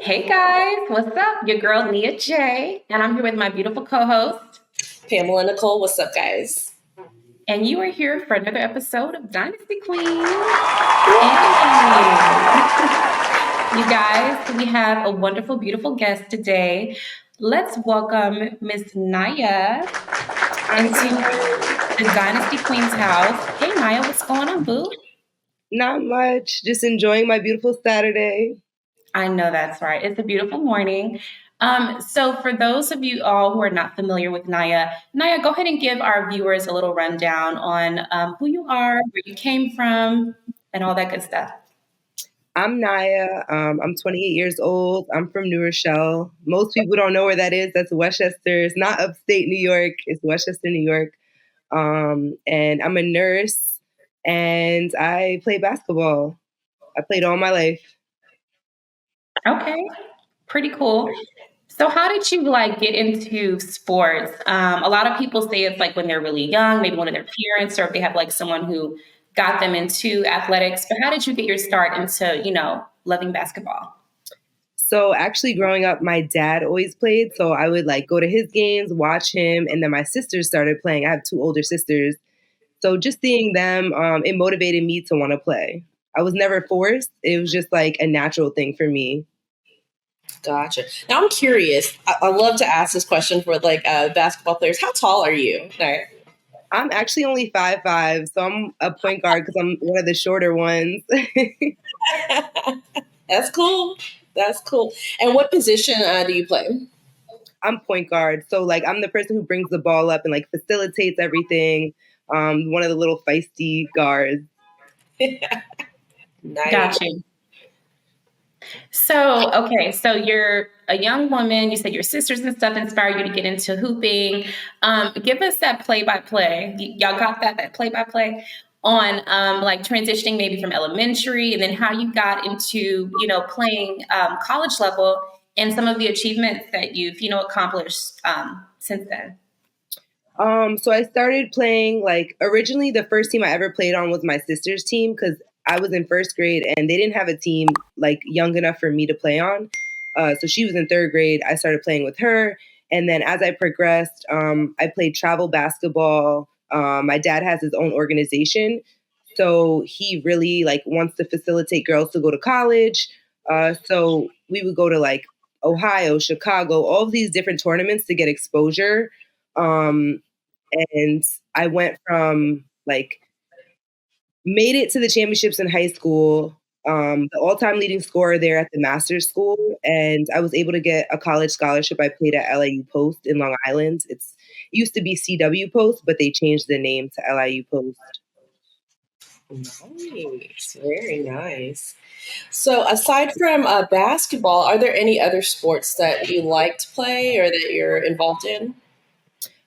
Hey guys, what's up? Your girl Nia J, and I'm here with my beautiful co-host. Pamela and Nicole, what's up, guys? And you are here for another episode of Dynasty Queens. You guys, we have a wonderful, beautiful guest today. Let's welcome Miss Naya into the Dynasty Queens house. Hey Naya, what's going on, boo? Not much. Just enjoying my beautiful Saturday. I know that's right. It's a beautiful morning. So for those of you all who are not familiar with Naya, go ahead and give our viewers a little rundown on who you are, where you came from, and all that good stuff. I'm Naya. I'm 28 years old. I'm from New Rochelle. Most people don't know where that is. That's Westchester. It's not upstate New York. It's Westchester, New York. And I'm a nurse, and I play basketball. I played all my life. Okay, pretty cool. So how did you get into sports? A lot of people say it's like when they're really young, maybe one of their parents, or if they have someone who got them into athletics. But how did you get your start into, loving basketball? So actually growing up, my dad always played. So I would go to his games, watch him. And then my sisters started playing. I have two older sisters. So just seeing them, it motivated me to want to play. I was never forced. It was just a natural thing for me. Gotcha. Now I'm curious. I love to ask this question for basketball players. How tall are you? Right. I'm actually only 5'5", so I'm a point guard because I'm one of the shorter ones. That's cool. That's cool. And what position do you play? I'm point guard. So I'm the person who brings the ball up and facilitates everything. One of the little feisty guards. Nice. Got you. So, okay, so you're a young woman. You said your sisters and stuff inspired you to get into hooping. Give us that play-by-play. Y'all got that play-by-play on transitioning maybe from elementary, and then how you got into playing college level, and some of the achievements that you've accomplished since then. So I started playing originally the first team I ever played on was my sister's team because I was in first grade and they didn't have a team young enough for me to play on. So she was in third grade. I started playing with her. And then as I progressed, I played travel basketball. My dad has his own organization. So he really wants to facilitate girls to go to college. So we would go to Ohio, Chicago, all of these different tournaments to get exposure. And I went from made it to the championships in high school, the all-time leading scorer there at the master's school. And I was able to get a college scholarship. I played at LIU Post in Long Island. It used to be CW Post, but they changed the name to LIU Post. Nice. Very nice. So aside from basketball, are there any other sports that you like to play or that you're involved in?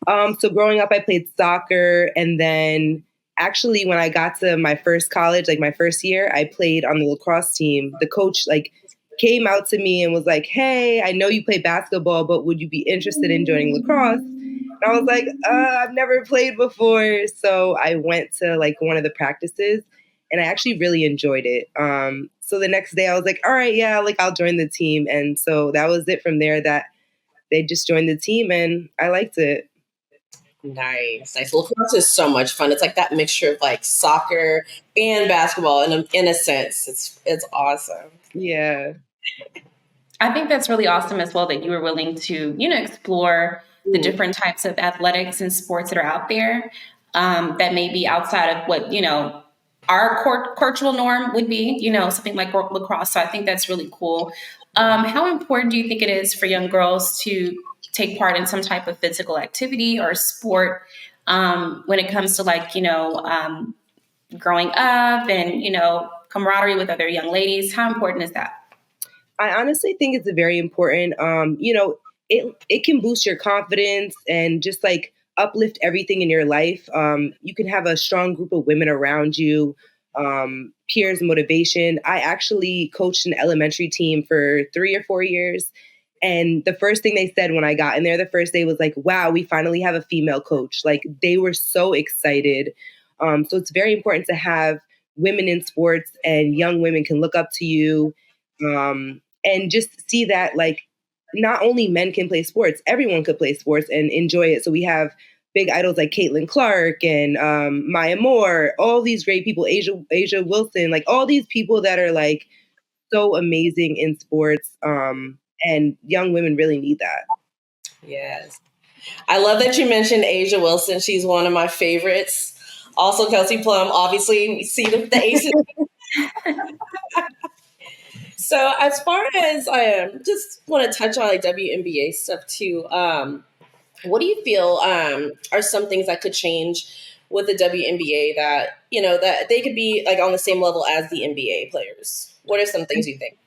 So growing up, I played soccer. And then actually when I got to my first college, my first year, I played on the lacrosse team. The coach came out to me and was like, "Hey, I know you play basketball, but would you be interested in joining lacrosse?" And I was like, "I've never played before." So I went to one of the practices and I actually really enjoyed it. So the next day I was like, "All right, yeah, I'll join the team." And so that was it from there, that they just joined the team and I liked it. Nice. Lacrosse is so much fun. It's that mixture of soccer and basketball in a sense. It's awesome. Yeah. I think that's really awesome as well that you were willing to, explore the different types of athletics and sports that are out there that may be outside of what, our cultural norm would be, something like lacrosse. So I think that's really cool. How important do you think it is for young girls to take part in some type of physical activity or sport when it comes to growing up and, camaraderie with other young ladies? How important is that? I honestly think it's very important. It can boost your confidence and just uplift everything in your life. You can have a strong group of women around you, peers, motivation. I actually coached an elementary team for 3 or 4 years. And the first thing they said when I got in there the first day was "Wow, we finally have a female coach." They were so excited. So it's very important to have women in sports and young women can look up to you. and just see that like not only men can play sports, everyone could play sports and enjoy it. So we have big idols like Caitlin Clark and Maya Moore, all these great people, Asia Wilson, like all these people that are like so amazing in sports. And young women really need that. Yes. I love that you mentioned Asia Wilson. She's one of my favorites. Also, Kelsey Plum, obviously, we see the aces. So, as far as I just want to touch on like WNBA stuff too, what do you feel are some things that could change with the WNBA that, that they could be like on the same level as the NBA players? What are some things you think?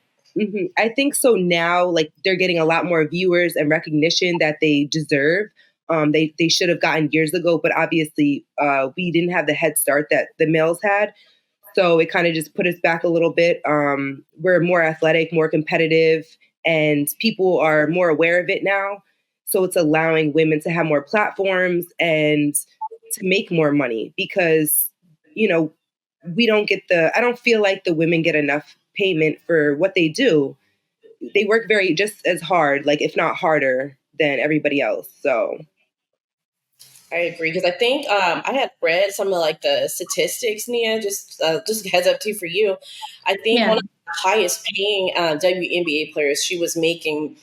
I think so now, like they're getting a lot more viewers and recognition that they deserve. They should have gotten years ago, but obviously we didn't have the head start that the males had. So it kind of just put us back a little bit. We're more athletic, more competitive, and people are more aware of it now. So it's allowing women to have more platforms and to make more money because, we don't get I don't feel like the women get enough payment for what they do. They work just as hard, like if not harder than everybody else. So I agree because I think I had read some of like the statistics, Nia. Just a heads up too for you. I think Yeah. one of the highest paying WNBA players, she was making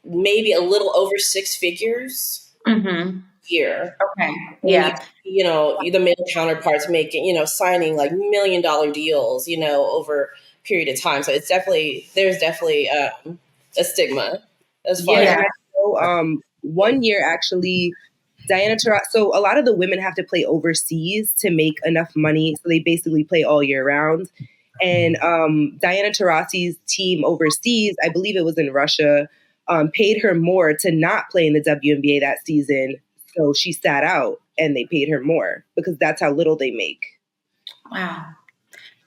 maybe a little over six figures Mm-hmm. a year. Okay. And Yeah. the male counterparts making, signing like $1 million deals, over a period of time. So there's definitely a stigma as far yeah, as and I know 1 year actually Diana Taurasi. So a lot of the women have to play overseas to make enough money. So they basically play all year round. And Diana Taurasi's team overseas, I believe it was in Russia, paid her more to not play in the WNBA that season. So she sat out and they paid her more because that's how little they make. Wow.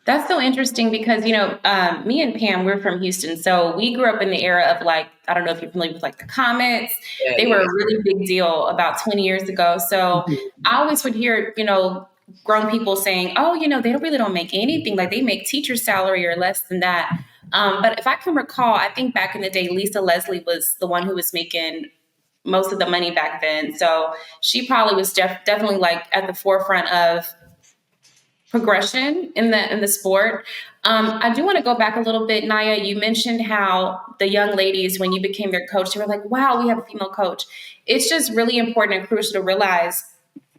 That's so interesting because, me and Pam, we're from Houston. So we grew up in the era of like, I don't know if you're familiar with like the Comets. They were a really big deal about 20 years ago. So I always would hear, grown people saying, oh, they don't make anything. Like they make teacher salary or less than that. But if I can recall, I think back in the day, Lisa Leslie was the one who was making most of the money back then. So she probably was definitely like at the forefront of progression in the sport. I do want to go back a little bit, Naya. You mentioned how the young ladies, when you became their coach, they were like, "Wow, we have a female coach." It's just really important and crucial to realize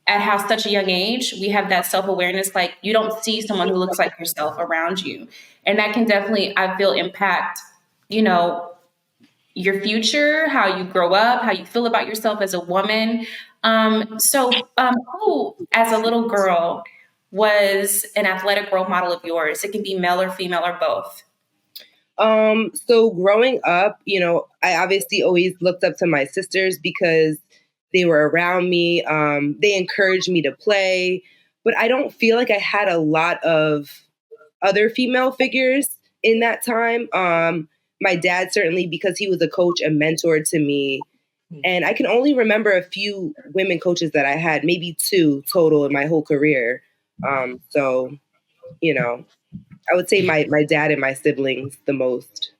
at how such a young age we have that self-awareness. Like you don't see someone who looks like yourself around you, and that can definitely, I feel, impact your future, how you grow up, how you feel about yourself as a woman. Who, as a little girl, was an athletic role model of yours? It can be male or female or both. So growing up, I obviously always looked up to my sisters because they were around me. They encouraged me to play, but I don't feel like I had a lot of other female figures in that time. My dad certainly, because he was a coach and mentor to me. And I can only remember a few women coaches that I had, maybe two total in my whole career. So, I would say my dad and my siblings the most.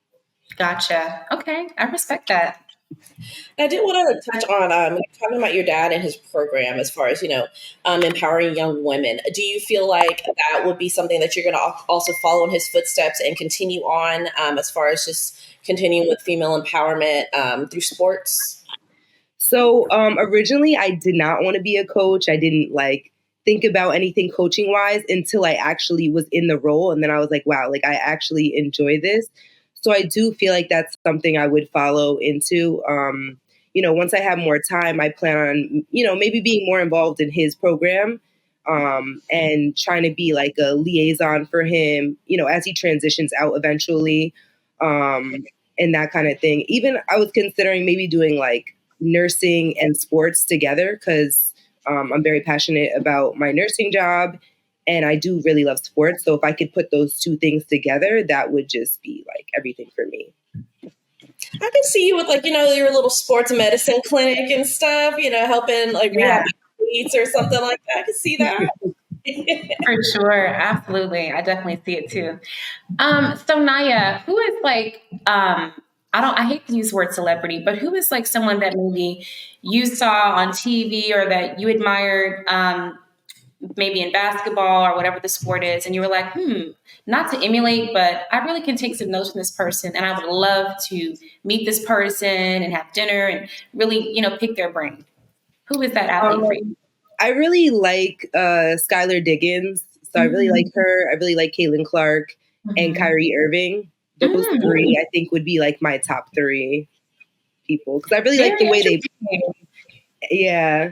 Gotcha. Okay. I respect that. I did want to touch on talking about your dad and his program as far as empowering young women. Do you feel like that would be something that you're going to also follow in his footsteps and continue on as far as just continuing with female empowerment through sports? So originally, I did not want to be a coach. I didn't think about anything coaching wise until I actually was in the role, and then I was like, wow, I actually enjoy this. So I do feel like that's something I would follow into. Once I have more time, I plan on, maybe being more involved in his program and trying to be like a liaison for him, as he transitions out eventually and that kind of thing. Even I was considering maybe doing like nursing and sports together because I'm very passionate about my nursing job and I do really love sports. So if I could put those two things together, that would just be like everything for me. I can see you with your little sports medicine clinic and stuff, helping rehab athletes or something like that. I can see that. For sure. Absolutely. I definitely see it too. So Naya, who is like, I hate to use the word celebrity, but who is like someone that maybe you saw on TV or that you admired, maybe in basketball or whatever the sport is, and you were like, not to emulate, but I really can take some notes from this person, and I would love to meet this person and have dinner and really, pick their brain. Who is that athlete for you? I really like Skylar Diggins. So I really like her. I really like Caitlin Clark and Mhm. Kyrie Irving. Those three, I think, would be like my top three people because I really like Very the way they. interesting. Yeah,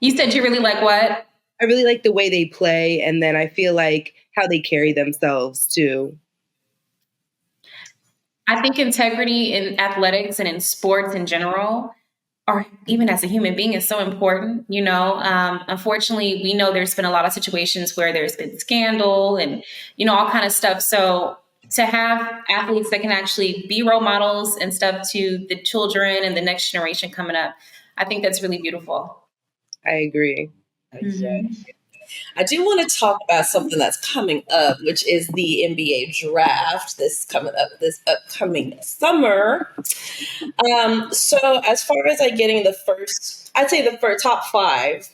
You said you really like what? I really like the way they play, and then I feel like how they carry themselves too. I think integrity in athletics and in sports in general, or even as a human being, is so important. Unfortunately, we know there's been a lot of situations where there's been scandal and all kind of stuff. So to have athletes that can actually be role models and stuff to the children and the next generation coming up, I think that's really beautiful. I agree. Mhm. I do want to talk about something that's coming up, which is the NBA draft. This coming up this upcoming summer. So as far as like getting the first, I'd say the first top five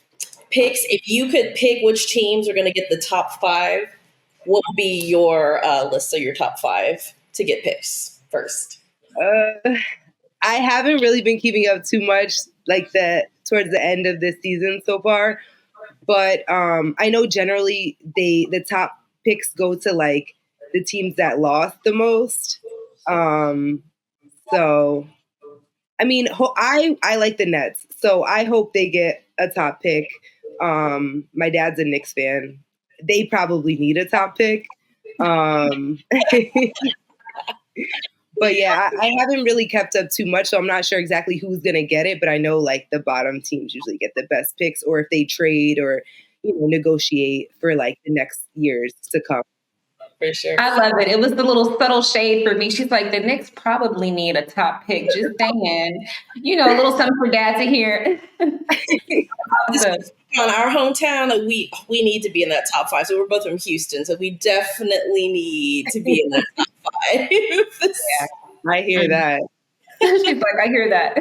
picks. If you could pick which teams are going to get the top five, what would be your list of your top five to get picks first? Uh, I haven't really been keeping up too much like that towards the end of this season so far, but I know generally the top picks go to like the teams that lost the most. Um, so I mean, I like the Nets, so I hope they get a top pick. My dad's a Knicks fan. They probably need a top pick. Um, but yeah, I haven't really kept up too much, so I'm not sure exactly who's gonna get it. But I know like the bottom teams usually get the best picks, or if they trade or negotiate for like the next years to come. For sure. I love it. It was the little subtle shade for me. She's like, the Knicks probably need a top pick. Just saying, a little something for dad to hear. Awesome. On our hometown, we need to be in that top five. So we're both from Houston, so we definitely need to be in that top five. Yeah, I hear that. She's like, I hear that.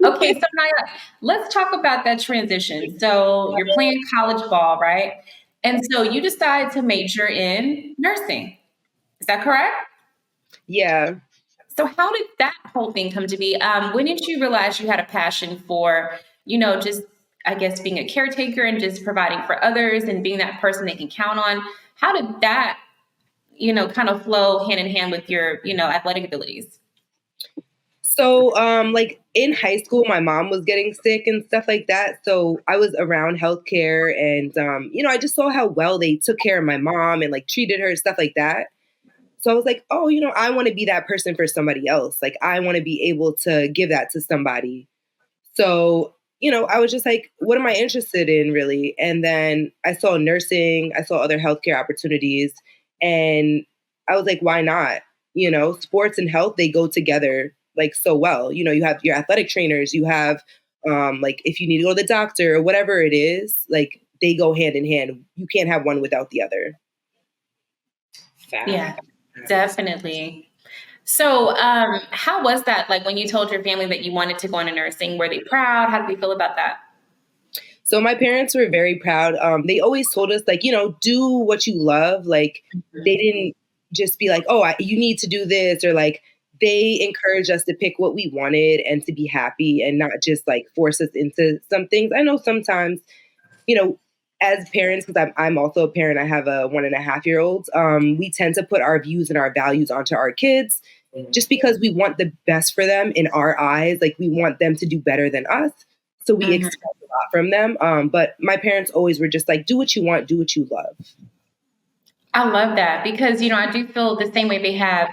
Okay, so Naya, let's talk about that transition. So you're playing college ball, right? And so you decide to major in nursing. Is that correct? Yeah. So how did that whole thing come to be? When did you realize you had a passion for, just I guess being a caretaker and just providing for others and being that person they can count on? How did that, kind of flow hand in hand with your, athletic abilities? So, like in high school, my mom was getting sick and stuff like that. So I was around healthcare, and I just saw how well they took care of my mom and like treated her and stuff like that. So I was like, oh, I want to be that person for somebody else. Like I want to be able to give that to somebody. So, I was just like, what am I interested in really? And then I saw nursing, I saw other healthcare opportunities, and I was like, why not? Sports and health, they go together like so well. You have your athletic trainers, you have like if you need to go to the doctor or whatever it is, like they go hand in hand. You can't have one without the other. Yeah, definitely. So, how was that? Like when you told your family that you wanted to go into nursing, were they proud? How did they feel about that? So my parents were very proud. They always told us like, do what you love. Like they didn't just be like, oh, you need to do this, or like they encouraged us to pick what we wanted and to be happy and not just like force us into some things. I know sometimes, you know, as parents, because I'm also a parent, I have a 1.5-year old. We tend to put our views and our values onto our kids just because we want the best for them in our eyes. Like we want them to do better than us. So we Mhm. expect a lot from them. But my parents always were just like, do what you want, do what you love. I love that because, I do feel the same way they have,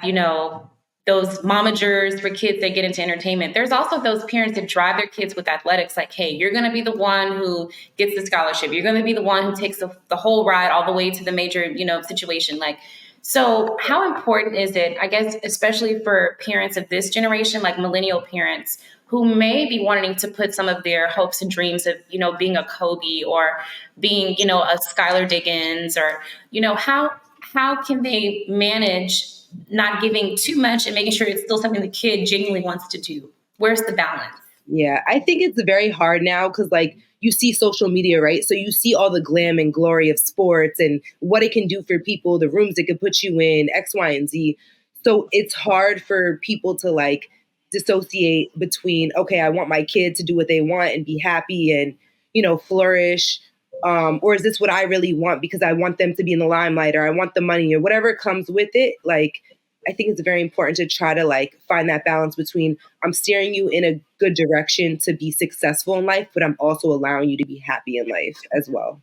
those momagers for kids that get into entertainment. There's also those parents that drive their kids with athletics like, hey, you're going to be the one who gets the scholarship. You're going to be the one who takes the whole ride all the way to the major, situation. Like So how important is it, I guess, especially for parents of this generation, like millennial parents, who may be wanting to put some of their hopes and dreams of, being a Kobe or being, a Skylar Diggins, or, how can they manage not giving too much and making sure it's still something the kid genuinely wants to do? Where's the balance? Yeah, I think it's very hard now because, like, you see social media, right? So you see all the glam and glory of sports and what it can do for people, the rooms it can put you in, X, Y, and Z. So it's hard for people to, like, dissociate between, okay, I want my kid to do what they want and be happy and, flourish. Or is this what I really want because I want them to be in the limelight or I want the money or whatever comes with it? Like, I think it's very important to try to, like, find that balance between I'm steering you in a good direction to be successful in life, but I'm also allowing you to be happy in life as well.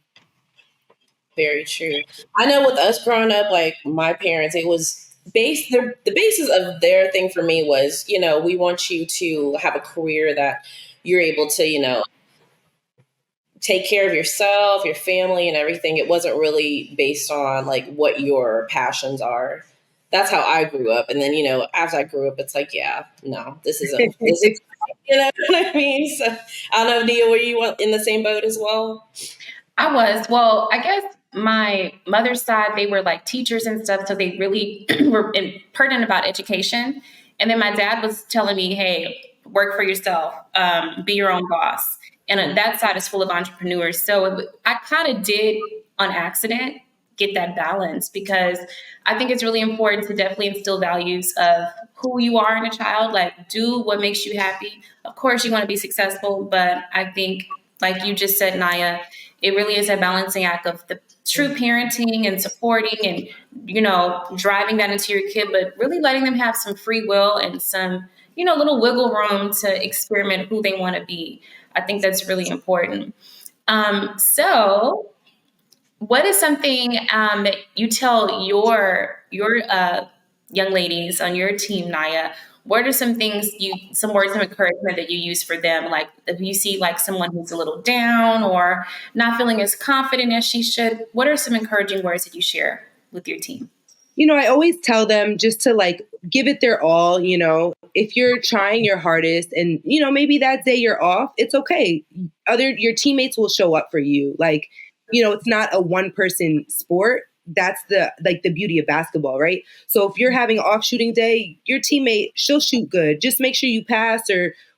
Very true. I know with us growing up, like my parents, it was the basis of their thing for me was, we want you to have a career that you're able to, take care of yourself, your family, and everything. It wasn't really based on like what your passions are. That's how I grew up. And then, as I grew up, it's like, yeah, no, this isn't, you know what I mean? So I don't know, Nia, were you in the same boat as well? I was. Well, I guess my mother's side, they were like teachers and stuff. So they really were pertinent about education. And then my dad was telling me, hey, work for yourself, be your own boss. And that side is full of entrepreneurs. So I kind of did on accident get that balance because I think it's really important to definitely instill values of who you are in a child. Like, do what makes you happy. Of course, you want to be successful, but I think, like you just said, Naya, it really is a balancing act of the true parenting and supporting and, driving that into your kid, but really letting them have some free will and some, little wiggle room to experiment who they want to be. I think that's really important. So what is something that you tell your young ladies on your team, Naya? What are some things some words of encouragement that you use for them? Like if you see like someone who's a little down or not feeling as confident as she should, what are some encouraging words that you share with your team? I always tell them just to, like, give it their all. If you're trying your hardest and, maybe that day you're off, it's okay. Your teammates will show up for you. Like, it's not a one person sport. That's the beauty of basketball, right? So if you're having an off shooting day, your teammate, she'll shoot good. Just make sure you pass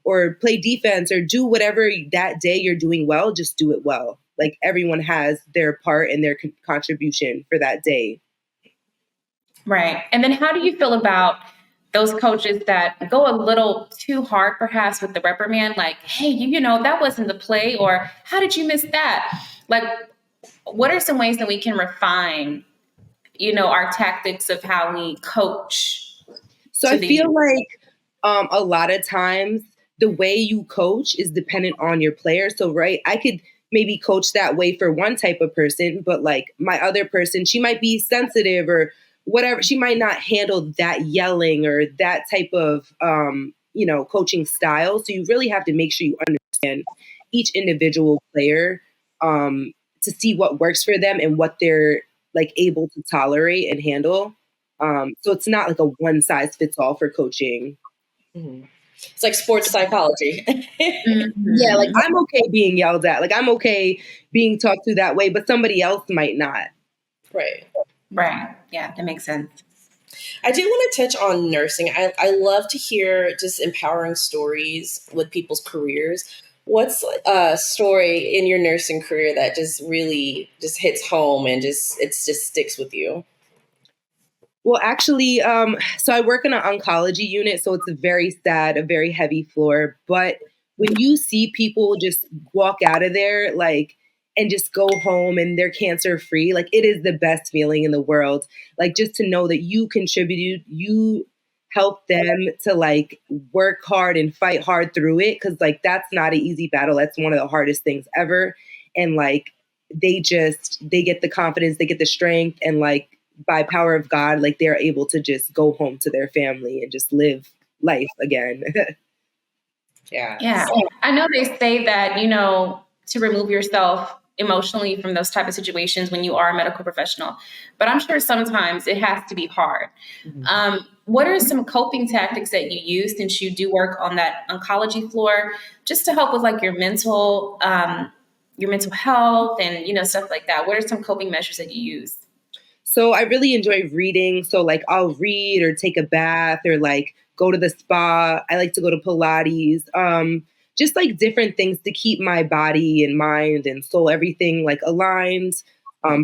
or play defense or do whatever that day you're doing well, just do it well. Like, everyone has their part and their contribution for that day. Right. And then how do you feel about those coaches that go a little too hard, perhaps with the reprimand? Like, hey, that wasn't the play, or how did you miss that? Like, what are some ways that we can refine, our tactics of how we coach? So I feel like a lot of times the way you coach is dependent on your player. So, right, I could maybe coach that way for one type of person, but like my other person, she might be sensitive or whatever. She might not handle that yelling or that type of, coaching style. So you really have to make sure you understand each individual player to see what works for them and what they're like able to tolerate and handle. So it's not like a one size fits all for coaching. Mm-hmm. It's like sports psychology. Yeah, like I'm okay being yelled at. Like I'm okay being talked to that way, but somebody else might not. Right. Right. Yeah, that makes sense. I do want to touch on nursing. I love to hear just empowering stories with people's careers. What's a story in your nursing career that just really just hits home and just sticks with you? Well, actually, so I work in an oncology unit, so it's a very sad, a very heavy floor. But when you see people just walk out of there, like, and just go home and they're cancer free, like, it is the best feeling in the world. Like, just to know that you contributed, you helped them to like work hard and fight hard through it. Cause like, that's not an easy battle. That's one of the hardest things ever. And like, they get the confidence, they get the strength, and like, by power of God, like they're able to just go home to their family and just live life again. Yeah. Yeah. I know they say that, to remove yourself emotionally from those type of situations when you are a medical professional. But I'm sure sometimes it has to be hard. What are some coping tactics that you use since you do work on that oncology floor, just to help with like your mental health and, stuff like that? What are some coping measures that you use? So I really enjoy reading. So like I'll read or take a bath or like go to the spa. I like to go to Pilates. Just like different things to keep my body and mind and soul, everything like aligned.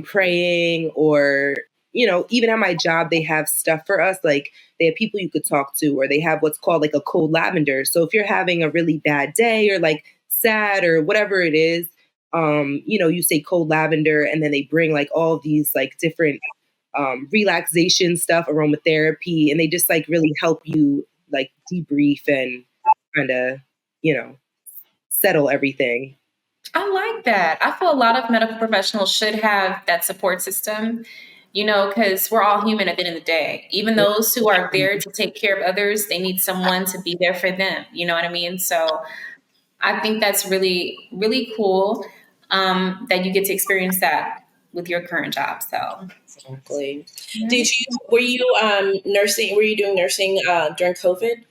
Praying or, even at my job, they have stuff for us. Like they have people you could talk to, or they have what's called like a cold lavender. So if you're having a really bad day or like sad or whatever it is, you say cold lavender, and then they bring like all of these like different relaxation stuff, aromatherapy, and they just like really help you like debrief and kind of, settle everything. I like that. I feel a lot of medical professionals should have that support system, because we're all human at the end of the day. Even those who are there to take care of others, they need someone to be there for them. You know what I mean? So I think that's really, really cool that you get to experience that with your current job. So Exactly. Were you nursing? Were you doing nursing during COVID?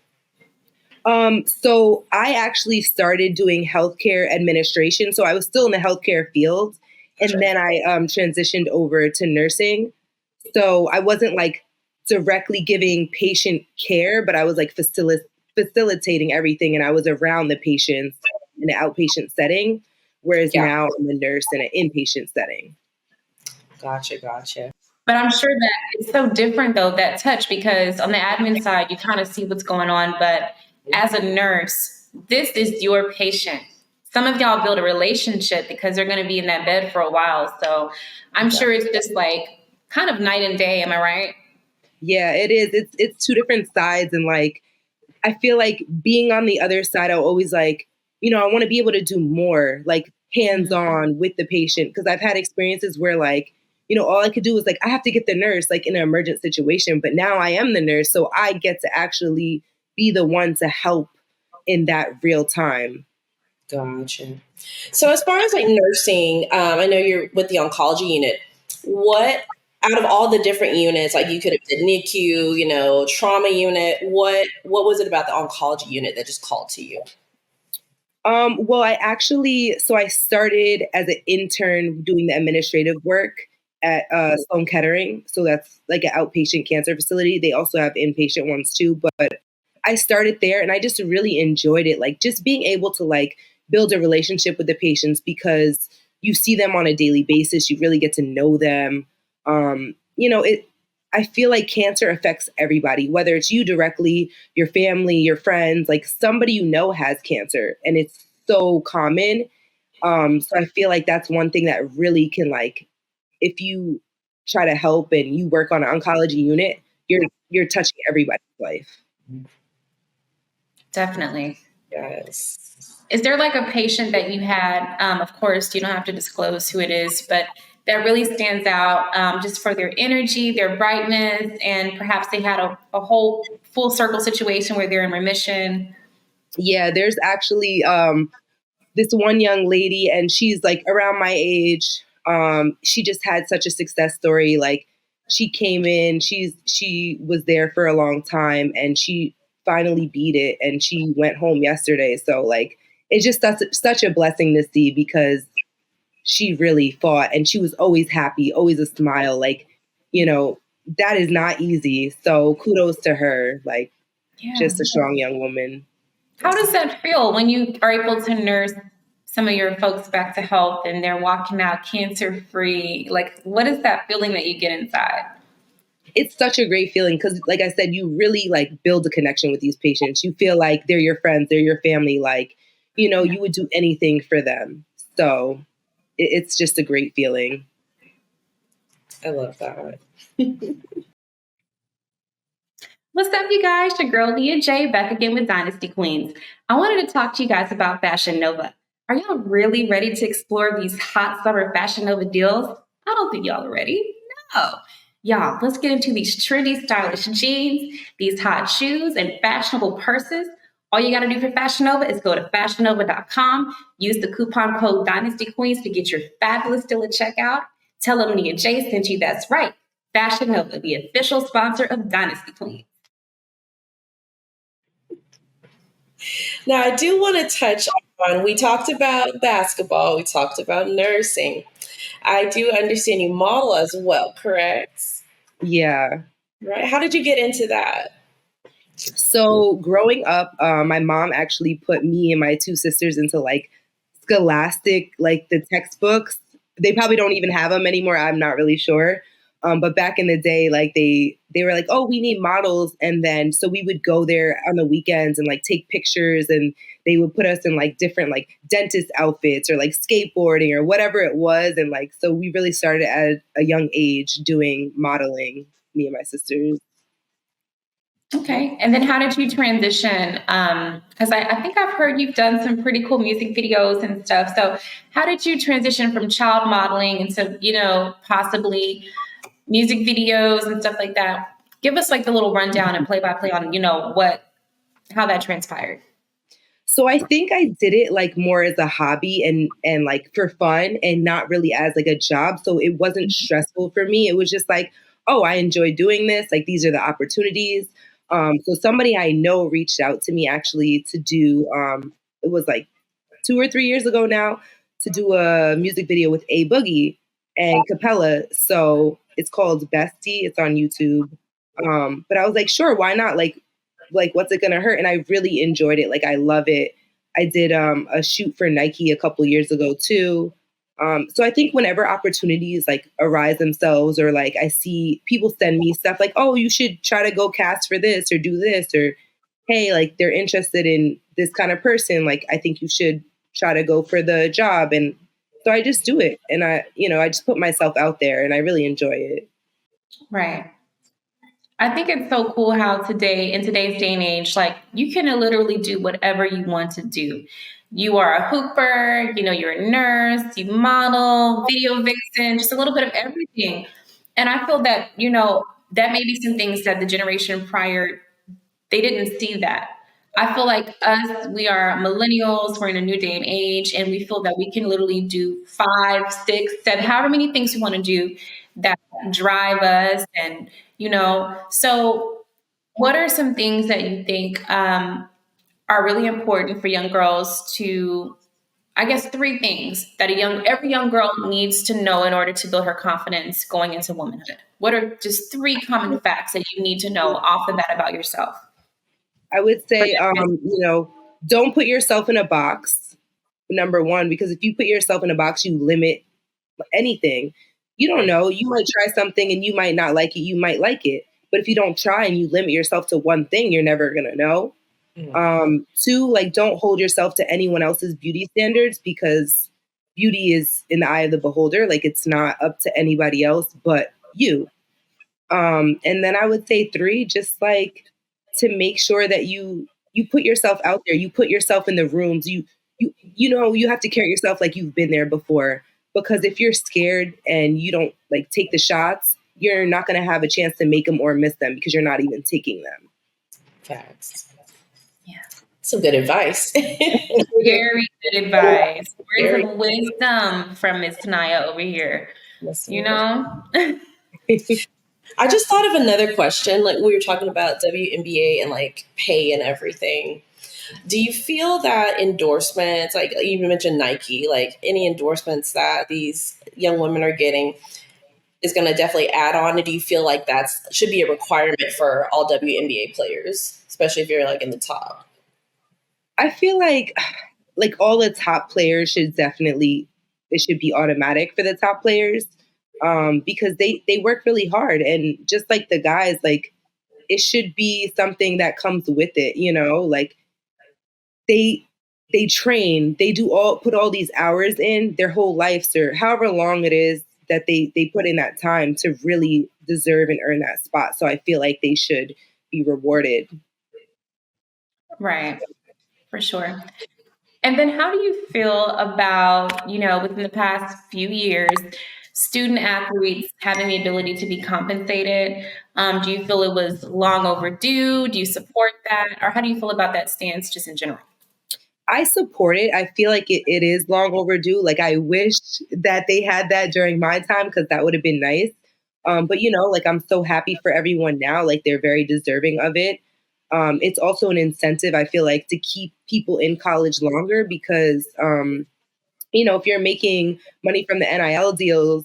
So I actually started doing healthcare administration. So I was still in the healthcare field, and then I transitioned over to nursing. So I wasn't like directly giving patient care, but I was like facilitating everything, and I was around the patients in an outpatient setting. Whereas now I'm a nurse in an inpatient setting. Gotcha. but I'm sure that it's so different though, that touch, because on the admin side, you kind of see what's going on. But as a nurse, this is your patient. Some of y'all build a relationship because they're going to be in that bed for a while. So I'm sure it's just like kind of night and day. Am I right? Yeah, it is. It's two different sides. And like, I feel like being on the other side, I always like, I want to be able to do more, like hands on with the patient. Cause I've had experiences where like, all I could do was like, I have to get the nurse like in an emergent situation, but now I am the nurse. So I get to actually be the one to help in that real time. Gotcha. So as far as like nursing, I know you're with the oncology unit. What out of all the different units, like you could have did NICU, trauma unit, what was it about the oncology unit that just called to you? Well, I started as an intern doing the administrative work at Sloan Kettering. So that's like an outpatient cancer facility. They also have inpatient ones too, but I started there and I just really enjoyed it. Like just being able to like build a relationship with the patients because you see them on a daily basis. You really get to know them. I feel like cancer affects everybody, whether it's you directly, your family, your friends, like somebody has cancer, and it's so common. So I feel like that's one thing that really can like, if you try to help and you work on an oncology unit, you're touching everybody's life. Definitely. Yes. Is there like a patient that you had, of course, you don't have to disclose who it is, but that really stands out just for their energy, their brightness, and perhaps they had a whole full circle situation where they're in remission? Yeah, there's actually this one young lady, and she's like around my age. She just had such a success story. Like she came in, she was there for a long time, and she finally beat it, and she went home yesterday. So like it's just such a blessing to see because she really fought, and she was always happy, always a smile. Like that is not easy. So kudos to her. Like just a strong young woman. How does that feel when you are able to nurse some of your folks back to health and they're walking out cancer free? Like, what is that feeling that you get inside? It's such a great feeling because, like I said, you really like build a connection with these patients. You feel like they're your friends, they're your family. Like, you would do anything for them. So it's just a great feeling. I love that. What's up, you guys? Your girl Leah J back again with Dynasty Queens. I wanted to talk to you guys about Fashion Nova. Are y'all really ready to explore these hot summer Fashion Nova deals? I don't think y'all are ready. No. Y'all, let's get into these trendy, stylish jeans, these hot shoes, and fashionable purses, All you got to do for Fashion Nova is go to fashionnova.com, use the coupon code Dynasty Queens to get your fabulous deal at checkout. Tell them Nia J sent you. That's right. Fashion Nova, the official sponsor of Dynasty Queens. Now, I do want to touch on, we talked about basketball, we talked about nursing. I do understand you model as well, correct? Yeah. Right. How did you get into that? So growing up, my mom actually put me and my two sisters into like Scholastic, like the textbooks. They probably don't even have them anymore. I'm not really sure. But back in the day, like they were like, oh, we need models, and then so we would go there on the weekends and like take pictures, and they would put us in like different like dentist outfits or like skateboarding or whatever it was, and like so we really started at a young age doing modeling, me and my sisters. Okay. And then how did you transition? Because I think I've heard you've done some pretty cool music videos and stuff. So how did you transition from child modeling into, possibly music videos and stuff like that? Give us like the little rundown and play by play on, how that transpired. So I think I did it like more as a hobby and like for fun and not really as like a job. So it wasn't stressful for me. It was just like, oh, I enjoy doing this. Like these are the opportunities. So somebody I know reached out to me actually to do it was like 2 or 3 years ago now to do a music video with A Boogie and Capella. So it's called Bestie. It's on YouTube. But I was like, sure, why not? Like what's it gonna hurt? And I really enjoyed it. Like I love it. I did a shoot for Nike a couple years ago too. So I think whenever opportunities like arise themselves, or like I see people send me stuff like, oh, you should try to go cast for this or do this, or hey, like they're interested in this kind of person, like I think you should try to go for the job. And so I just do it. And I just put myself out there and I really enjoy it. Right. I think it's so cool how in today's day and age, like you can literally do whatever you want to do. You are a hooper, you're a nurse, you model, video vixen, just a little bit of everything. And I feel that, that may be some things that the generation prior, they didn't see that. I feel like us, we are millennials, we're in a new day and age, and we feel that we can literally do 5, 6, 7, however many things we want to do that drive us. And, so what are some things that you think are really important for young girls to, I guess, 3 things that every young girl needs to know in order to build her confidence going into womanhood? What are just 3 common facts that you need to know off the bat about yourself? I would say, don't put yourself in a box, number one, because if you put yourself in a box, you limit anything. You don't know. You might try something and you might not like it. You might like it. But if you don't try and you limit yourself to one thing, you're never going to know. 2, like, don't hold yourself to anyone else's beauty standards, because beauty is in the eye of the beholder. Like, it's not up to anybody else but you. And then I would say 3, just like to make sure that you put yourself out there, you put yourself in the rooms, you have to carry yourself like you've been there before. Because if you're scared and you don't like take the shots, you're not going to have a chance to make them or miss them because you're not even taking them. Facts. Yeah. Some good advice. Very good advice. Words of wisdom from Miss Naya over here. I just thought of another question. Like we were talking about WNBA and like pay and everything. Do you feel that endorsements, like you mentioned Nike, like any endorsements that these young women are getting is going to definitely add on? And do you feel like that should be a requirement for all WNBA players, especially if you're like in the top? I feel like all the top players should definitely, it should be automatic for the top players, because they work really hard. And just like the guys, like it should be something that comes with it, like they train, they put all these hours in their whole lives, or however long it is that they put in that time to really deserve and earn that spot. So I feel like they should be rewarded. Right, for sure. And then how do you feel about, within the past few years, student athletes having the ability to be compensated. Do you feel it was long overdue? Do you support that? Or how do you feel about that stance just in general? I support it. I feel like it is long overdue. Like I wish that they had that during my time because that would have been nice. But like I'm so happy for everyone now. Like they're very deserving of it. It's also an incentive, I feel like, to keep people in college longer because if you're making money from the NIL deals,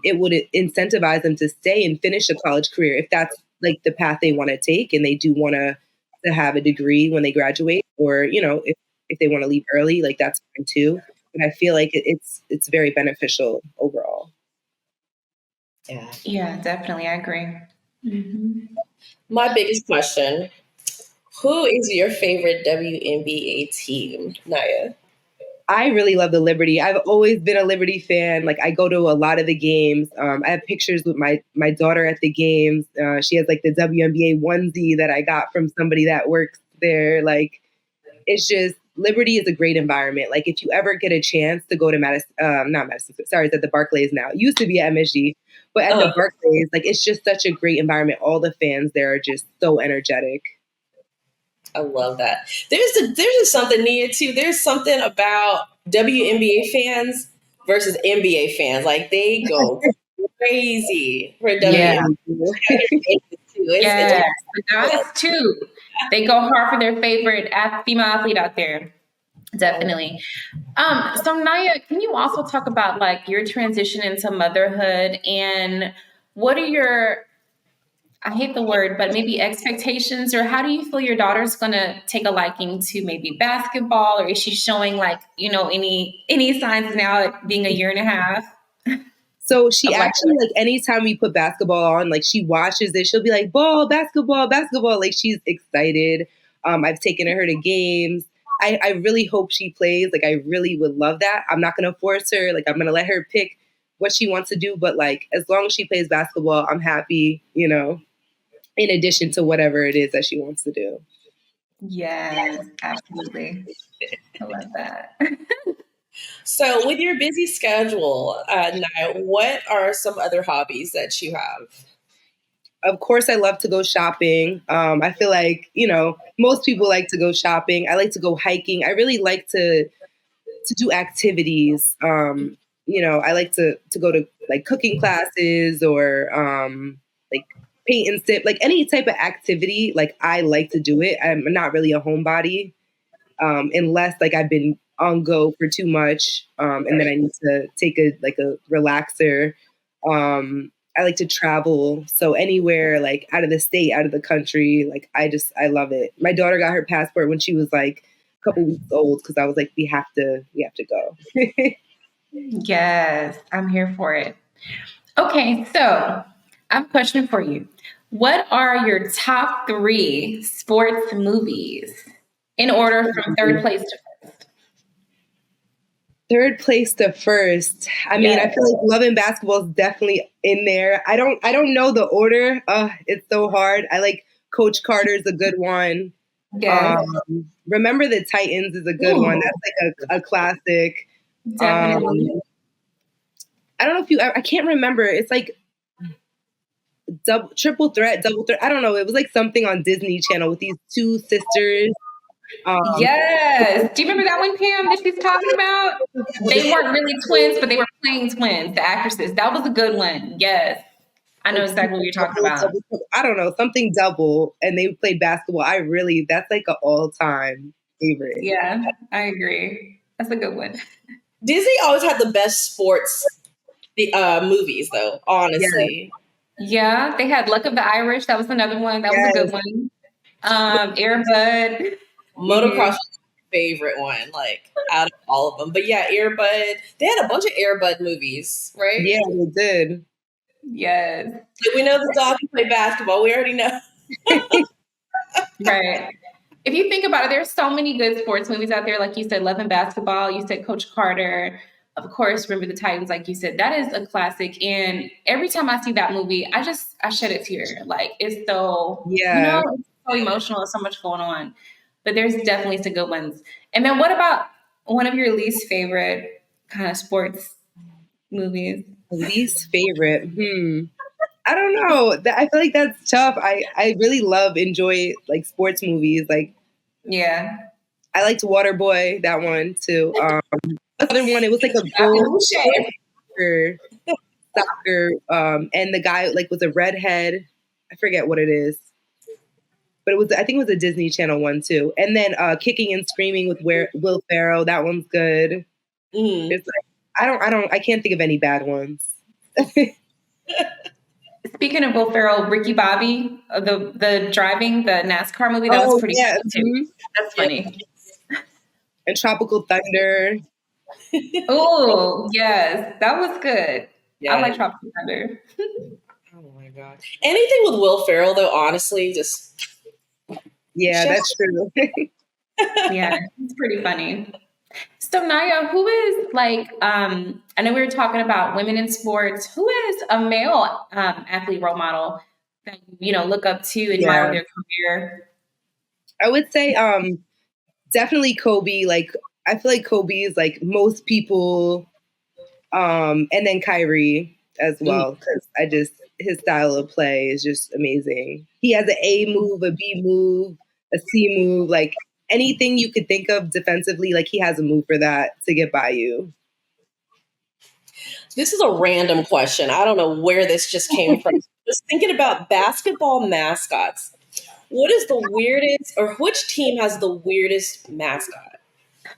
it would incentivize them to stay and finish a college career if that's like the path they want to take and they do want to have a degree when they graduate, or if they want to leave early, like that's fine too. But I feel like it's very beneficial overall. Yeah, definitely, I agree. Mm-hmm. My biggest question: who is your favorite WNBA team, Naya? I really love the Liberty. I've always been a Liberty fan. Like I go to a lot of the games. I have pictures with my daughter at the games. She has like the WNBA onesie that I got from somebody that works there. Like it's just Liberty is a great environment. Like if you ever get a chance to go to Madison, not Madison, sorry, it's at the Barclays now. It used to be at MSG, but at the Barclays, like it's just such a great environment. All the fans there are just so energetic. I love that. There's just something, Nia, too. There's something about WNBA fans versus NBA fans. Like they go crazy for WNBA. Yeah, the guys too. They go hard for their favorite female athlete out there. Definitely. So Naya, can you also talk about like your transition into motherhood and what are your, I hate the word, but maybe expectations, or how do you feel your daughter's going to take a liking to maybe basketball, or is she showing like, any signs now at being a year and a half? So she actually, like, anytime we put basketball on, like, she watches it. She'll be like, ball, basketball, basketball. Like, she's excited. I've taken her to games. I really hope she plays. Like, I really would love that. I'm not going to force her. Like, I'm going to let her pick what she wants to do. But, like, as long as she plays basketball, I'm happy, in addition to whatever it is that she wants to do. Yes, absolutely. I love that. So, with your busy schedule, Naya, what are some other hobbies that you have? Of course, I love to go shopping. I feel like, most people like to go shopping. I like to go hiking. I really like to do activities. I like to go to like cooking classes or like paint and sip, like any type of activity. Like I like to do it. I'm not really a homebody unless like I've been on go for too much, and then I need to take a relaxer. I like to travel, so anywhere like out of the state, out of the country, like I love it. My daughter got her passport when she was like a couple weeks old because I was like, we have to go. Yes, I'm here for it. Okay, so I have a question for you. What are your top 3 sports movies in order from third place to first? Third place to first. I mean, I feel like Love and Basketball is definitely in there. I don't know the order. It's so hard. I like Coach Carter's a good one. Yes. Remember the Titans is a good one. That's like a classic. Definitely. I don't know if I can't remember. It's like triple threat, double threat. I don't know. It was like something on Disney Channel with these 2 sisters. Yes. Do you remember that one, Pam, that she's talking about? They weren't really twins, but they were playing twins, the actresses. That was a good one. Yes. I know exactly what you're talking about. I don't know, something double, and they played basketball. That's like an all-time favorite. Yeah, I agree. That's a good one. Disney always had the best sports movies, though, honestly. Yeah, they had Luck of the Irish. That was another one. That was a good one. Air Bud. Motocross was my favorite one, like out of all of them. But yeah, Air Bud. They had a bunch of Air Bud movies, right? Yeah, they did. Yes. Like, we know the dog can play basketball. We already know. Right. If you think about it, there's so many good sports movies out there. Like you said, Love and Basketball. You said Coach Carter. Of course, Remember the Titans, like you said. That is a classic. And every time I see that movie, I shed a tear. Like, it's so, it's so emotional. There's so much going on. But there's definitely some good ones. And then what about one of your least favorite kind of sports movies? Least favorite. I don't know. I feel like that's tough. I really enjoy like sports movies. Like Yeah. I liked Waterboy, that one too. The other one, it was like a gold soccer, and the guy like was a redhead. I forget what it is, but I think it was a Disney Channel one too. And then Kicking and Screaming with Will Ferrell. That one's good. It's like I can't think of any bad ones. Speaking of Will Ferrell, Ricky Bobby, the driving, the NASCAR movie, that was pretty funny too. That's funny. And Tropical Thunder. Oh, yes. That was good. Yeah. I like Tropical Thunder. Oh my god. Anything with Will Ferrell though, honestly, just that's true. Yeah, it's pretty funny. So Naya, who is like, I know we were talking about women in sports. Who is a male athlete role model that you look up to, admire their career? I would say definitely Kobe. Like I feel like Kobe is like most people, and then Kyrie as well, because his style of play is just amazing. He has an A move, a B move, a C move, like anything you could think of defensively, like he has a move for that to get by you. This is a random question. I don't know where this just came from. Just thinking about basketball mascots. What is the weirdest, or which team has the weirdest mascot?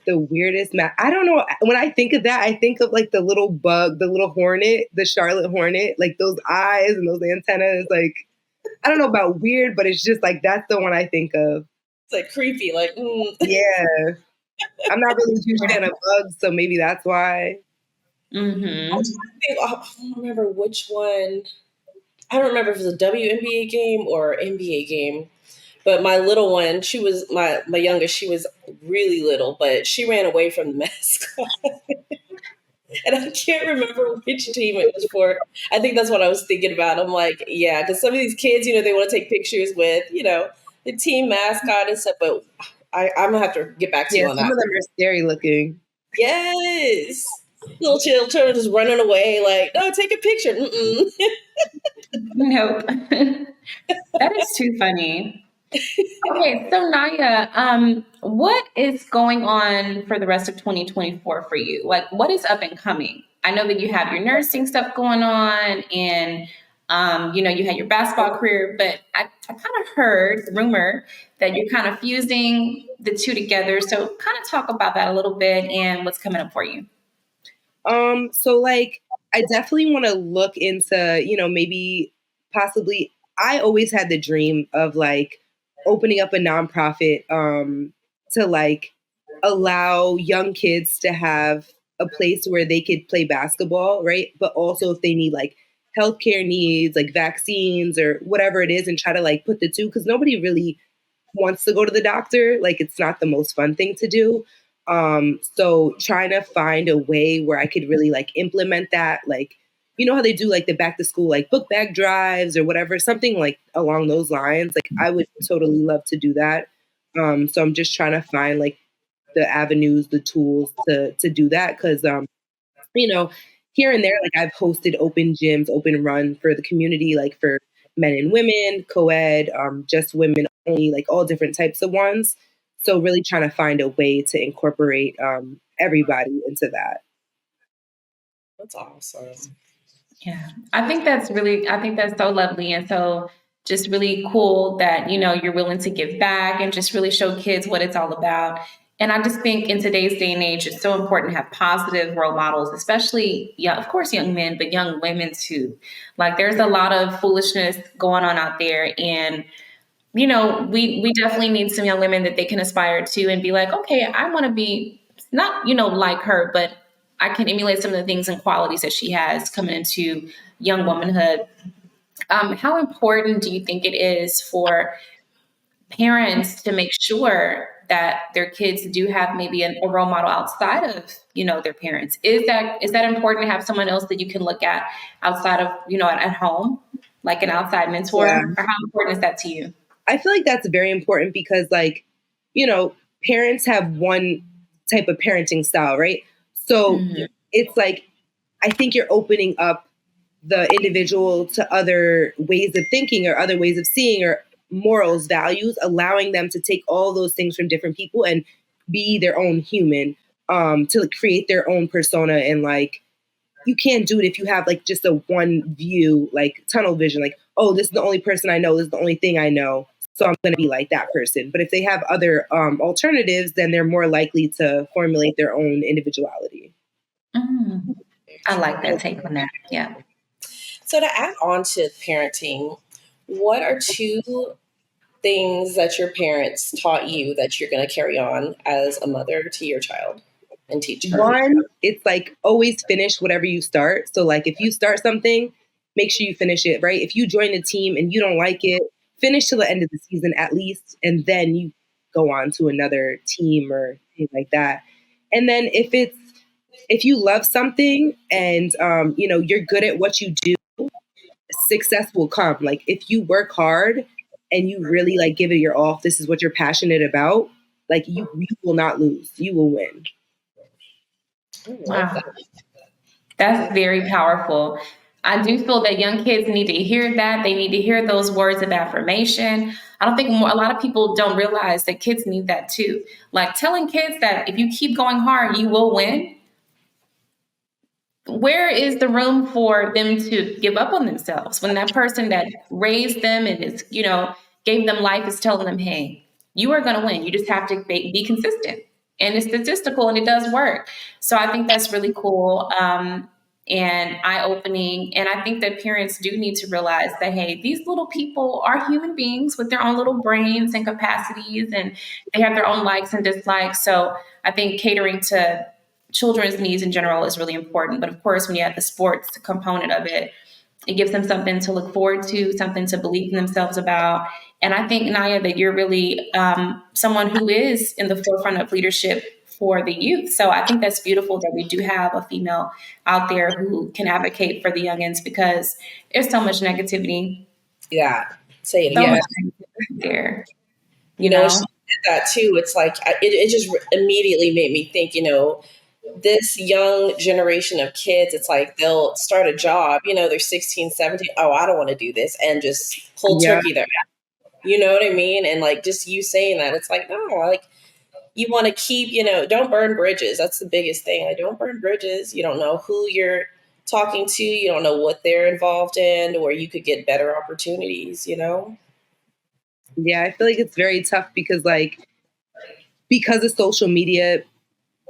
The weirdest I don't know. When I think of that, I think of like the little bug, the little hornet, the Charlotte Hornet, like those eyes and those antennas. Like, I don't know about weird, but it's just like, that's the one I think of. It's like creepy, like, Yeah. I'm not really a huge fan of bugs, so maybe that's why. Mm-hmm. I don't remember which one. I don't remember if it was a WNBA game or NBA game. But my little one, she was my youngest, she was really little, but she ran away from the mascot. And I can't remember which team it was for. I think that's what I was thinking about. I'm like, yeah, because some of these kids, they want to take pictures with, the team mascot and stuff. But I'm going to have to get back to you on that. Some of them are scary looking. Yes. Little children just running away like, no, take a picture. Nope. That is too funny. Okay, so Naya, what is going on for the rest of 2024 for you? Like, what is up and coming? I know that you have your nursing stuff going on, and you had your basketball career, but I kind of heard rumor that you're kind of fusing the two together. So, kind of talk about that a little bit and what's coming up for you. So like, I definitely want to look into, maybe possibly. I always had the dream of like opening up a nonprofit to like allow young kids to have a place where they could play basketball, right? But also if they need like healthcare needs, like vaccines or whatever it is, and try to like put the two, because nobody really wants to go to the doctor. Like it's not the most fun thing to do. So trying to find a way where I could really like implement that, like, how they do like the back to school, like book bag drives or whatever, something like along those lines. Like I would totally love to do that. So I'm just trying to find like the avenues, the tools to do that. Cause, here and there, like I've hosted open gyms, open run for the community, like for men and women, co-ed, just women only, like all different types of ones. So really trying to find a way to incorporate everybody into that. That's awesome. Yeah, I think that's so lovely. And so just really cool that, you're willing to give back and just really show kids what it's all about. And I just think in today's day and age, it's so important to have positive role models, especially, yeah, of course, young men, but young women too. Like there's a lot of foolishness going on out there. And we definitely need some young women that they can aspire to and be like, okay, I want to be not, like her, but I can emulate some of the things and qualities that she has coming into young womanhood. How important do you think it is for parents to make sure that their kids do have maybe a role model outside of, their parents? Is that important to have someone else that you can look at outside of, at home, like an outside mentor? Yeah. Or how important is that to you? I feel like that's very important because like, parents have one type of parenting style, right? So it's like I think you're opening up the individual to other ways of thinking or other ways of seeing or morals, values, allowing them to take all those things from different people and be their own human, to create their own persona. And like, you can't do it if you have like just a one view, like tunnel vision, like, oh, this is the only person I know, this is the only thing I know, so I'm going to be like that person. But if they have other alternatives, then they're more likely to formulate their own individuality. Mm. I like that take on that. Yeah. So to add on to parenting, what are two things that your parents taught you that you're going to carry on as a mother to your child and teach her? One, it's like always finish whatever you start. So like if you start something, make sure you finish it, right? If you join a team and you don't like it, finish till the end of the season at least, and then you go on to another team or things like that. And then if you love something and you're good at what you do, success will come. Like if you work hard and you really like give it your all, if this is what you're passionate about, like you will not lose. You will win. I love Wow. that. That's very powerful. I do feel that young kids need to hear that. They need to hear those words of affirmation. I don't think a lot of people don't realize that kids need that too. Like telling kids that if you keep going hard, you will win. Where is the room for them to give up on themselves when that person that raised them and is, gave them life is telling them, hey, you are going to win. You just have to be consistent. And it's statistical and it does work. So I think that's really cool, and eye-opening. And I think that parents do need to realize that, hey, these little people are human beings with their own little brains and capacities, and they have their own likes and dislikes. So I think catering to children's needs in general is really important. But of course, when you have the sports component of it, it gives them something to look forward to, something to believe in themselves about. And I think, Naya, that you're really someone who is in the forefront of leadership for the youth. So I think that's beautiful that we do have a female out there who can advocate for the youngins, because there's so much negativity. Yeah. Say it So again. much negativity there. When she did that too, it's like it just immediately made me think, this young generation of kids, it's like they'll start a job, they're 16, 17. Oh, I don't want to do this. And just cold Yeah. turkey there. You know what I mean? And like just you saying that, it's like, no, like you want to keep, don't burn bridges. That's the biggest thing. Like, don't burn bridges. You don't know who you're talking to. You don't know what they're involved in, or you could get better opportunities, Yeah, I feel like it's very tough because of social media,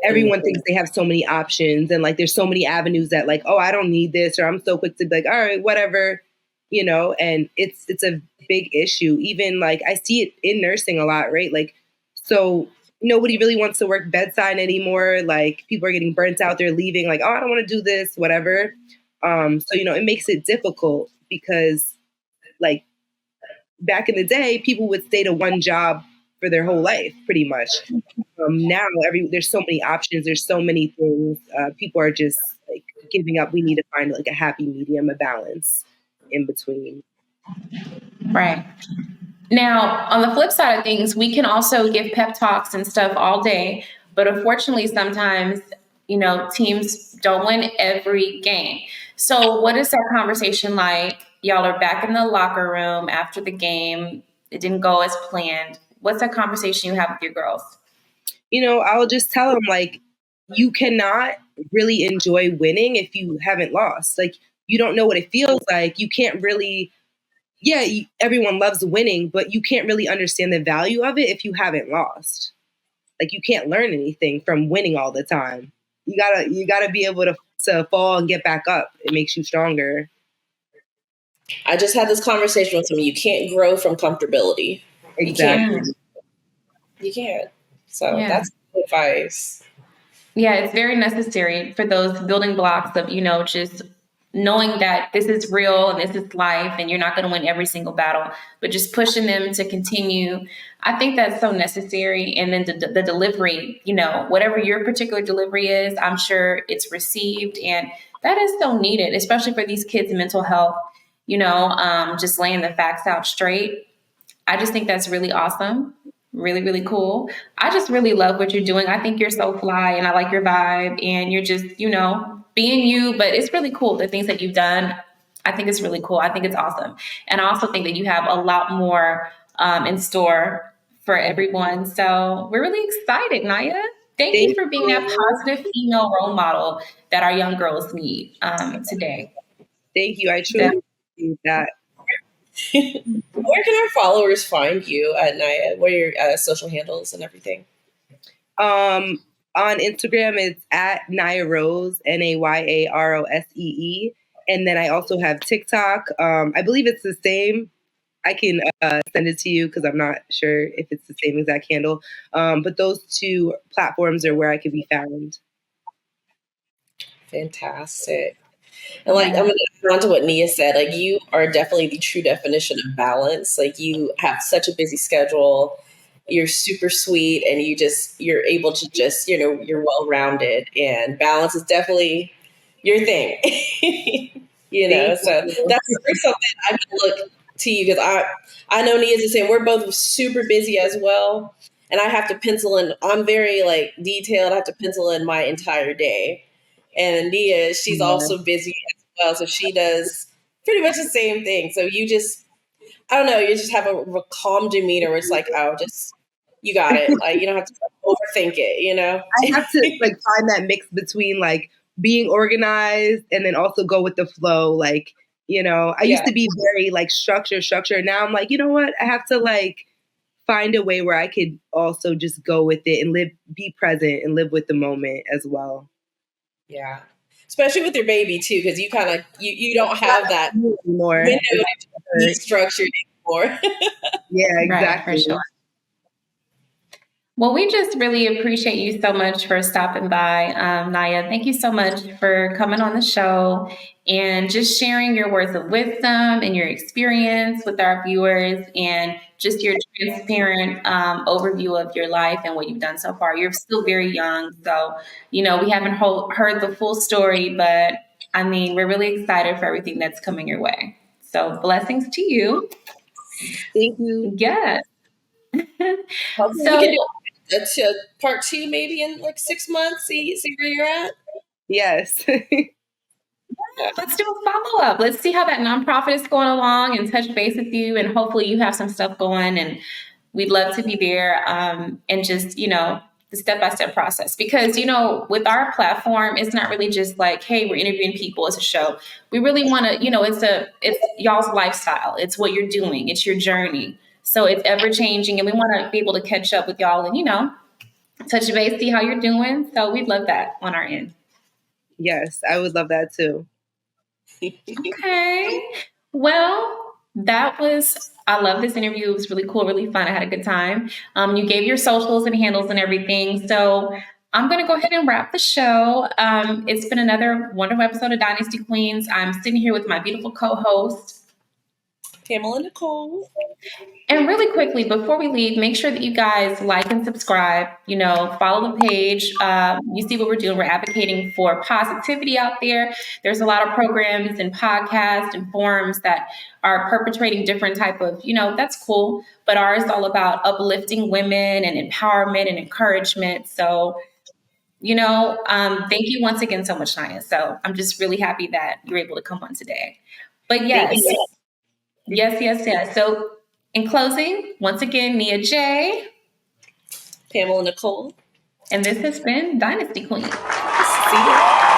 everyone thinks they have so many options and like there's so many avenues that like, oh, I don't need this, or I'm so quick to be like, all right, whatever, and it's a big issue. Even like I see it in nursing a lot, right? Like, so nobody really wants to work bedside anymore. Like people are getting burnt out, they're leaving, like, oh, I don't want to do this, whatever. So it makes it difficult because like back in the day, people would stay to one job for their whole life, pretty much. Now, there's so many options. There's so many things. People are just like giving up. We need to find like a happy medium, a balance in between. Right. Now, on the flip side of things, we can also give pep talks and stuff all day, but unfortunately, sometimes, teams don't win every game. So what is that conversation like? Y'all are back in the locker room after the game. It didn't go as planned. What's that conversation you have with your girls? I'll just tell them like, you cannot really enjoy winning if you haven't lost. Like, you don't know what it feels like. You can't really, everyone loves winning, but you can't really understand the value of it if you haven't lost. Like, you can't learn anything from winning all the time. You gotta be able to fall and get back up. It makes you stronger. I just had this conversation with someone. You can't grow from comfortability. Exactly. You can't. So that's good advice. Yeah, it's very necessary for those building blocks of, just knowing that this is real and this is life and you're not going to win every single battle, but just pushing them to continue. I think that's so necessary. And then the delivery, whatever your particular delivery is, I'm sure it's received. And that is so needed, especially for these kids' mental health, just laying the facts out straight. I just think that's really awesome. Really, really cool. I just really love what you're doing. I think you're so fly and I like your vibe, and you're just, being you, but it's really cool. The things that you've done, I think it's really cool. I think it's awesome. And I also think that you have a lot more in store for everyone. So we're really excited, Naya. Thank you for being that positive female role model that our young girls need today. Thank you. I truly appreciate that. Where can our followers find you at Naya? What are your social handles and everything? On Instagram, it's at Naya Rose, NAYAROSEE. And then I also have TikTok. I believe it's the same. I can send it to you because I'm not sure if it's the same exact handle. But those two platforms are where I can be found. Fantastic. And like, I'm going to add on to what Nia said. Like, you are definitely the true definition of balance. Like, you have such a busy schedule. You're super sweet, and you're able to just, you're well rounded, and balance is definitely your thing. So that's something I can look to you, because I know Nia's the same. We're both super busy as well, and I have to pencil in. I'm very like detailed. I have to pencil in my entire day. And Nia, she's also busy as well, so she does pretty much the same thing. So I don't know, you just have a calm demeanor where it's like, oh, just, you got it. Like, you don't have to overthink it, I have to like find that mix between like being organized and then also go with the flow. Like, I used to be very like structure. Now I'm like, you know what? I have to like find a way where I could also just go with it and be present and live with the moment as well. Yeah. Especially with your baby too, because you kind of, you don't have that window to be structured anymore. Yeah, exactly. Right, for sure. Well, we just really appreciate you so much for stopping by, Naya. Thank you so much for coming on the show and just sharing your words of wisdom and your experience with our viewers, and just your transparent overview of your life and what you've done so far. You're still very young, so, we haven't heard the full story, but I mean, we're really excited for everything that's coming your way. So blessings to you. Thank you. Yes. So we can do part 2 maybe in like 6 months, see where you're at. Yes. Let's do a follow-up. Let's see how that nonprofit is going along and touch base with you, and hopefully you have some stuff going, and we'd love to be there, and just, the step-by-step process. Because, with our platform, it's not really just like, hey, we're interviewing people, it's a show. We really want to, it's y'all's lifestyle. It's what you're doing. It's your journey. So it's ever changing, and we want to be able to catch up with y'all and, touch base, see how you're doing. So we'd love that on our end. Yes, I would love that too. Okay. Well, I love this interview. It was really cool, really fun. I had a good time. You gave your socials and handles and everything. So I'm going to go ahead and wrap the show. It's been another wonderful episode of Dynasty Queens. I'm sitting here with my beautiful co-host, Pamela Nicole. And really quickly, before we leave, make sure that you guys like and subscribe, follow the page. You see what we're doing. We're advocating for positivity out there. There's a lot of programs and podcasts and forums that are perpetrating different type of, that's cool. But ours is all about uplifting women and empowerment and encouragement. So, thank you once again so much, Naya. So I'm just really happy that you're able to come on today. But yes. So in closing, once again, Nia J. Pamela Nicole. And this has been Dynasty Queens. See you.